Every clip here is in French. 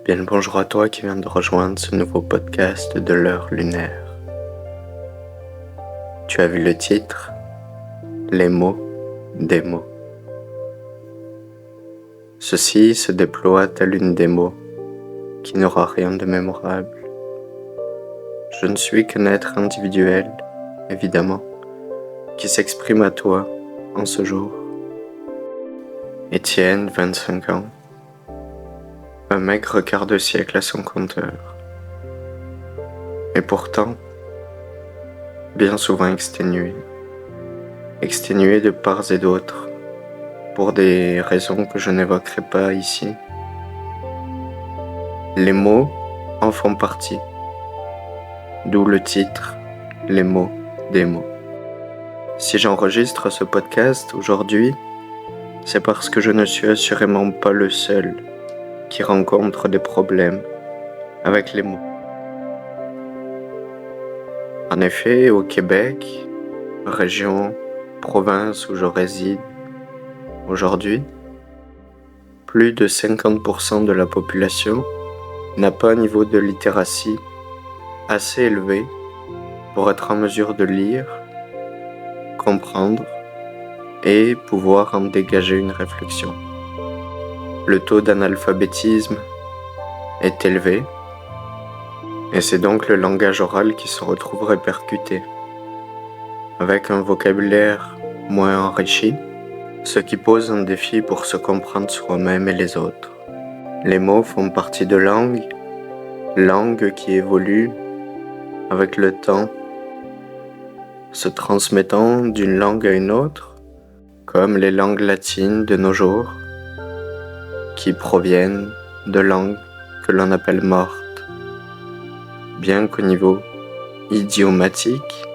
Bien le bonjour à toi qui viens de rejoindre ce nouveau podcast de l'heure lunaire. Tu as vu le titre, les mots des mots. Ceci se déploie tel une démo qui n'aura rien de mémorable. Je ne suis qu'un être individuel, évidemment, qui s'exprime à toi en ce jour. Étienne, 25 ans. Un maigre quart de siècle à son compteur. Et pourtant, bien souvent exténué de part et d'autre, pour des raisons que je n'évoquerai pas ici. Les mots en font partie, d'où le titre, les mots des mots. Si j'enregistre ce podcast aujourd'hui, c'est parce que je ne suis assurément pas le seul qui rencontre des problèmes avec les mots. En effet, au Québec, région, province où je réside aujourd'hui, plus de 50% de la population n'a pas un niveau de littératie assez élevé pour être en mesure de lire, comprendre et pouvoir en dégager une réflexion. Le taux d'analphabétisme est élevé et c'est donc le langage oral qui se retrouve répercuté, avec un vocabulaire moins enrichi, ce qui pose un défi pour se comprendre soi-même et les autres. Les mots font partie de langue qui évolue avec le temps, se transmettant d'une langue à une autre, comme les langues latines de nos jours, qui proviennent de langues que l'on appelle mortes. Bien qu'au niveau idiomatique,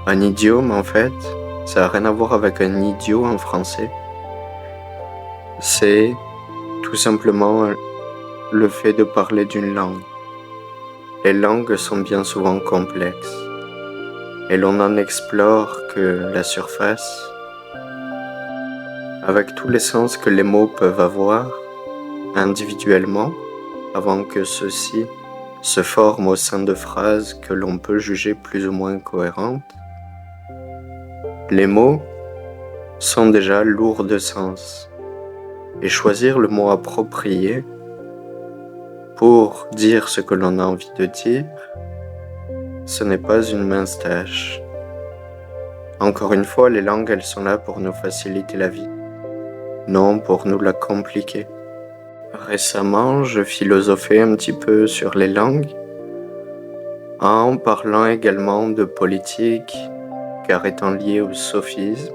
un idiome en fait, ça n'a rien à voir avec un idiot en français. C'est tout simplement le fait de parler d'une langue. Les langues sont bien souvent complexes et l'on n'en explore que la surface, avec tous les sens que les mots peuvent avoir individuellement avant que ceux-ci se forment au sein de phrases que l'on peut juger plus ou moins cohérentes. Les mots sont déjà lourds de sens et choisir le mot approprié pour dire ce que l'on a envie de dire, ce n'est pas une mince tâche. Encore une fois, les langues, elles sont là pour nous faciliter la vie, non pour nous la compliquer. Récemment, je philosophais un petit peu sur les langues, en parlant également de politique, car étant lié au sophisme.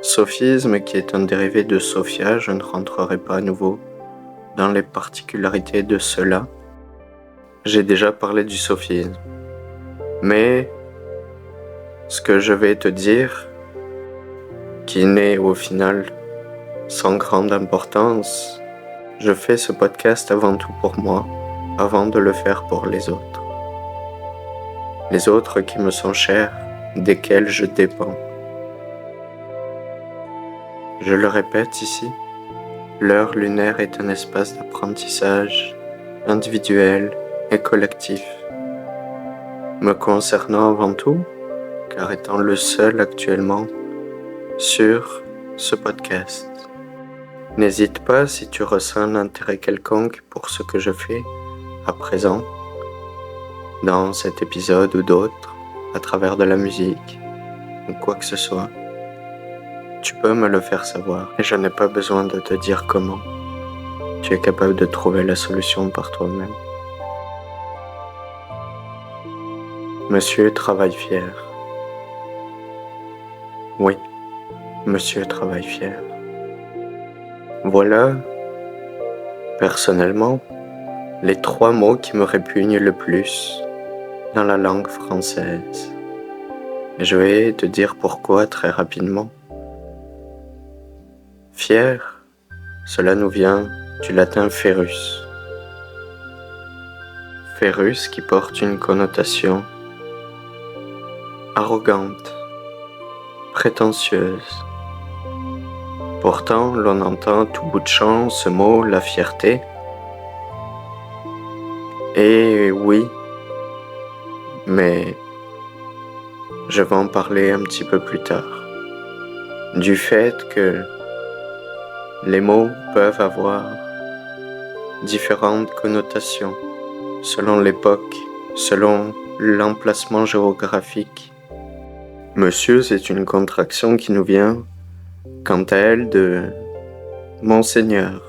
Sophisme qui est un dérivé de Sophia, je ne rentrerai pas à nouveau dans les particularités de cela. J'ai déjà parlé du sophisme. Mais ce que je vais te dire, qui n'est au final sans grande importance, je fais ce podcast avant tout pour moi, avant de le faire pour les autres. Les autres qui me sont chers, desquels je dépends. Je le répète ici, l'heure lunaire est un espace d'apprentissage individuel et collectif, me concernant avant tout, car étant le seul actuellement sur ce podcast. N'hésite pas si tu ressens un intérêt quelconque pour ce que je fais à présent, dans cet épisode ou d'autres, à travers de la musique ou quoi que ce soit. Tu peux me le faire savoir et je n'ai pas besoin de te dire comment. Tu es capable de trouver la solution par toi-même. Monsieur travaille fier. Oui, monsieur travaille fier. Voilà, personnellement, les 3 mots qui me répugnent le plus dans la langue française. Et je vais te dire pourquoi très rapidement. Fier, cela nous vient du latin ferus. fait russe qui porte une connotation arrogante, prétentieuse. Pourtant, l'on entend à tout bout de champ ce mot, la fierté. Et oui, mais je vais en parler un petit peu plus tard. Du fait que les mots peuvent avoir différentes connotations selon l'époque, selon l'emplacement géographique. Monsieur, c'est une contraction qui nous vient, quant à elle, de Monseigneur.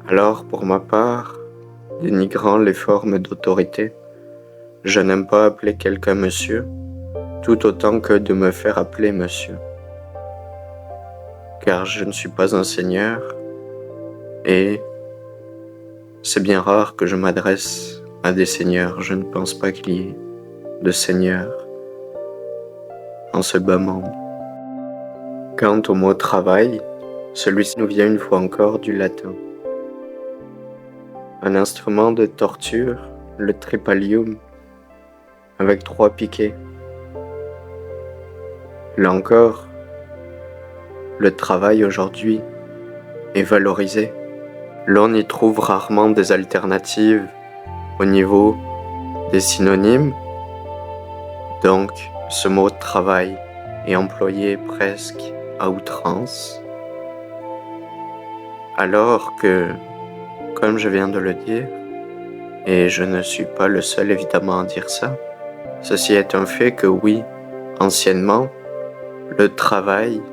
Alors, pour ma part, dénigrant les formes d'autorité, je n'aime pas appeler quelqu'un monsieur, tout autant que de me faire appeler monsieur. Car je ne suis pas un seigneur, et c'est bien rare que je m'adresse à des seigneurs. Je ne pense pas qu'il y ait de seigneurs en ce bas monde. Quant au mot travail, celui-ci nous vient une fois encore du latin. Un instrument de torture, le tripalium, avec 3 piquets. Là encore, le travail aujourd'hui est valorisé. L'on y trouve rarement des alternatives au niveau des synonymes. Donc, ce mot travail est employé presque à outrance. Alors que, comme je viens de le dire, et je ne suis pas le seul évidemment à dire ça, ceci est un fait que oui, anciennement, le travail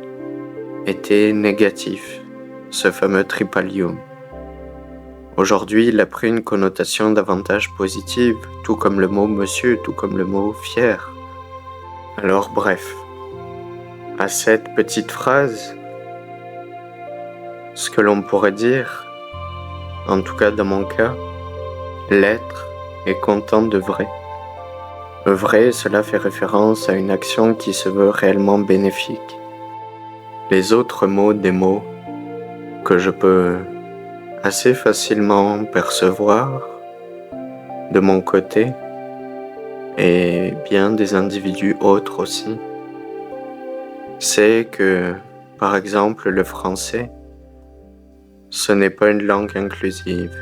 était négatif, ce fameux tripalium. Aujourd'hui, il a pris une connotation davantage positive, tout comme le mot monsieur, tout comme le mot fier. Alors bref, à cette petite phrase, ce que l'on pourrait dire, en tout cas dans mon cas, l'être est content de vrai. Vrai, cela fait référence à une action qui se veut réellement bénéfique. Les autres mots des mots que je peux assez facilement percevoir de mon côté et bien des individus autres aussi, c'est que, par exemple, le français, ce n'est pas une langue inclusive,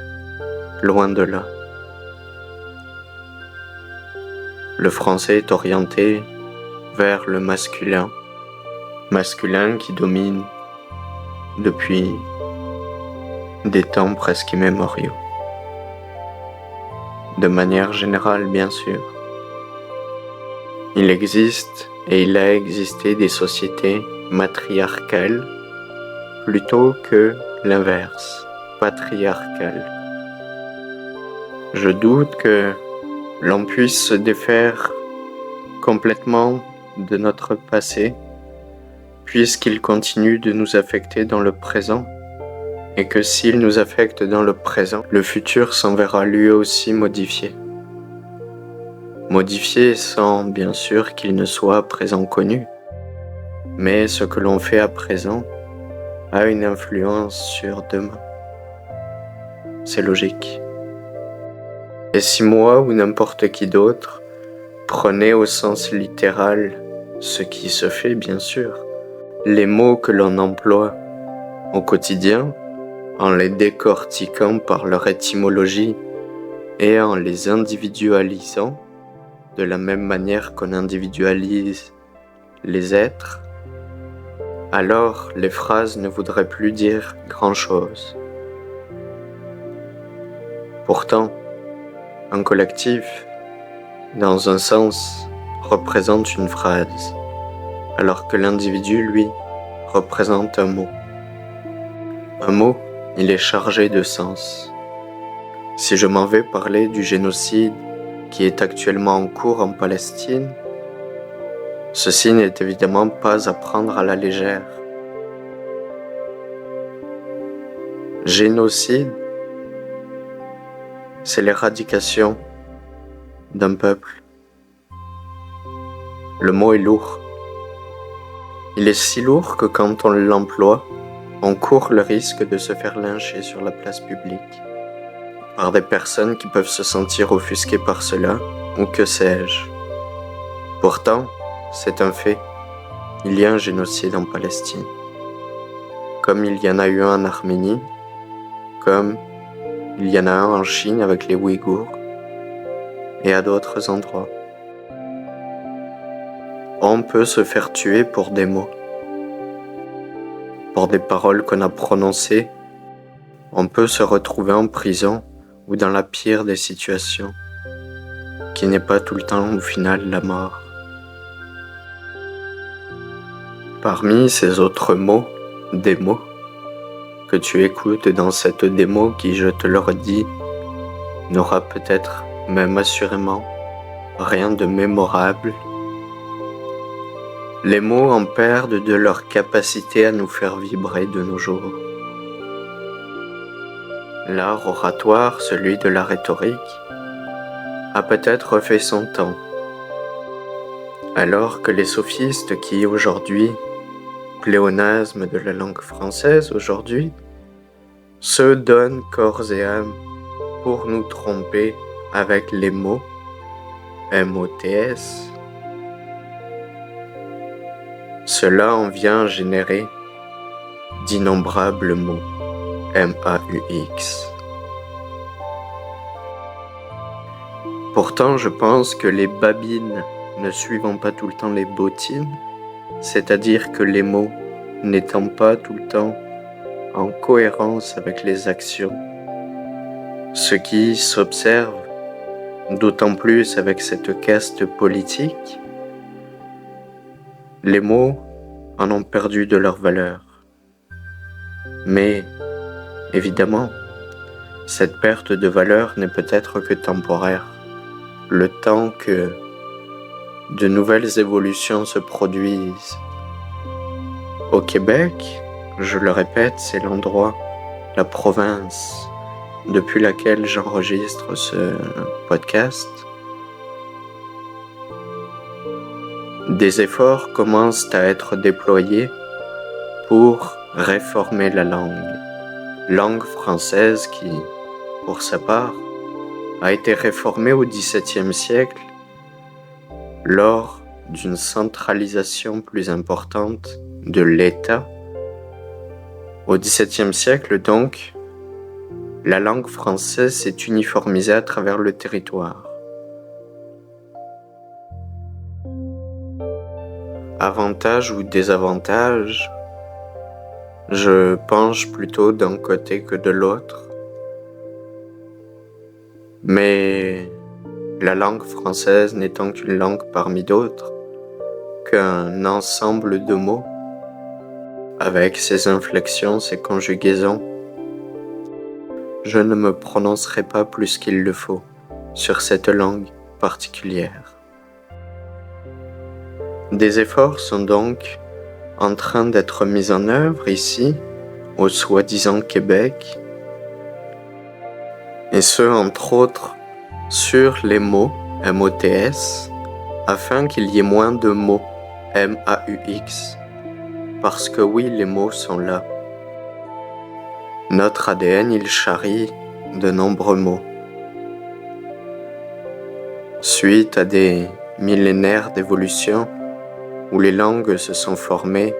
loin de là. Le français est orienté vers le masculin qui domine depuis des temps presque immémoriaux. De manière générale, bien sûr. Il existe et il a existé des sociétés matriarcales plutôt que l'inverse, patriarcales. Je doute que l'on puisse se défaire complètement de notre passé, puisqu'il continue de nous affecter dans le présent, et que s'il nous affecte dans le présent, le futur s'en verra lui aussi modifié. Modifié sans, bien sûr, qu'il ne soit à présent connu, mais ce que l'on fait à présent a une influence sur demain. C'est logique. Et si moi ou n'importe qui d'autre prenait au sens littéral ce qui se fait, bien sûr, les mots que l'on emploie au quotidien, en les décortiquant par leur étymologie et en les individualisant, de la même manière qu'on individualise les êtres, alors les phrases ne voudraient plus dire grand-chose. Pourtant, un collectif, dans un sens, représente une phrase, alors que l'individu, lui, représente un mot. Un mot, il est chargé de sens. Si je m'en vais parler du génocide qui est actuellement en cours en Palestine, ceci n'est évidemment pas à prendre à la légère. Génocide, c'est l'éradication d'un peuple. Le mot est lourd. Il est si lourd que quand on l'emploie, on court le risque de se faire lyncher sur la place publique. par des personnes qui peuvent se sentir offusquées par cela, ou que sais-je. Pourtant, c'est un fait, il y a un génocide en Palestine, comme il y en a eu un en Arménie, comme il y en a un en Chine avec les Ouïghours, et à d'autres endroits. On peut se faire tuer pour des mots, pour des paroles qu'on a prononcées. On peut se retrouver en prison ou dans la pire des situations, qui n'est pas tout le temps au final la mort. Parmi ces autres mots, des mots, que tu écoutes dans cette démo qui, je te le redis, n'aura peut-être même assurément rien de mémorable. Les mots en perdent de leur capacité à nous faire vibrer de nos jours. L'art oratoire, celui de la rhétorique, a peut-être fait son temps, alors que les sophistes qui aujourd'hui, pléonasme de la langue française aujourd'hui, se donnent corps et âme pour nous tromper avec les mots, M-O-T-S. Cela en vient générer d'innombrables mots, M-A-U-X. Pourtant, je pense que les babines ne suivant pas tout le temps les bottines, c'est-à-dire que les mots n'étant pas tout le temps en cohérence avec les actions, ce qui s'observe d'autant plus avec cette caste politique, les mots en ont perdu de leur valeur. Mais, évidemment, cette perte de valeur n'est peut-être que temporaire, le temps que de nouvelles évolutions se produisent. Au Québec, je le répète, c'est l'endroit, la province depuis laquelle j'enregistre ce podcast. Des efforts commencent à être déployés pour réformer la langue française qui, pour sa part, a été réformée au XVIIe siècle lors d'une centralisation plus importante de l'État. Au XVIIe siècle, donc, la langue française s'est uniformisée à travers le territoire. Avantage ou désavantage, je penche plutôt d'un côté que de l'autre. Mais la langue française n'étant qu'une langue parmi d'autres, qu'un ensemble de mots, avec ses inflexions, ses conjugaisons, je ne me prononcerai pas plus qu'il le faut sur cette langue particulière. Des efforts sont donc en train d'être mis en œuvre ici, au soi-disant Québec, et ce, entre autres, sur les mots M-O-T-S, afin qu'il y ait moins de mots M-A-U-X, parce que oui, les mots sont là. Notre ADN, il charrie de nombreux mots. Suite à des millénaires d'évolution, où les langues se sont formées,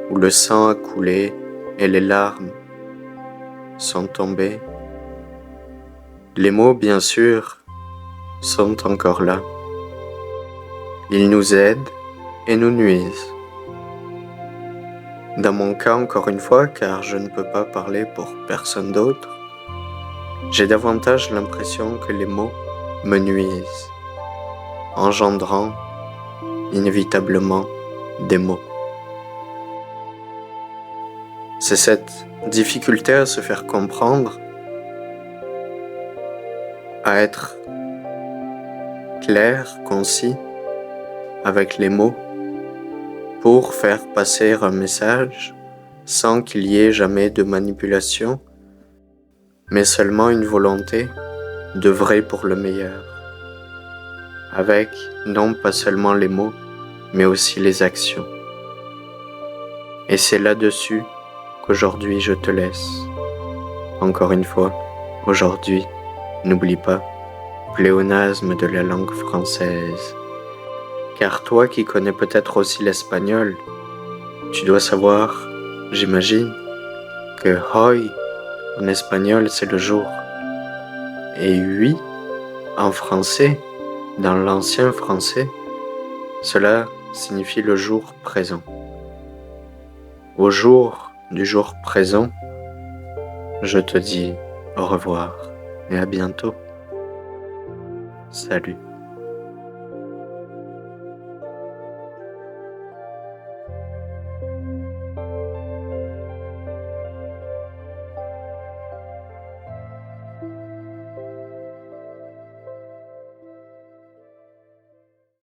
où le sang a coulé et les larmes sont tombées, les mots, bien sûr, sont encore là. Ils nous aident et nous nuisent. Dans mon cas, encore une fois, car je ne peux pas parler pour personne d'autre, j'ai davantage l'impression que les mots me nuisent, engendrant inévitablement des mots. C'est cette difficulté à se faire comprendre, à être clair, concis avec les mots pour faire passer un message sans qu'il y ait jamais de manipulation, mais seulement une volonté d'œuvrer pour le meilleur, avec non pas seulement les mots, mais aussi les actions. Et c'est là-dessus qu'aujourd'hui je te laisse. Encore une fois, aujourd'hui, N'oublie pas, pléonasme de la langue française. Car toi qui connais peut-être aussi l'espagnol, tu dois savoir, j'imagine, que hoy en espagnol c'est le jour. Et oui, en français, dans l'ancien français, cela signifie le jour présent. Au jour du jour présent, je te dis au revoir et à bientôt. Salut.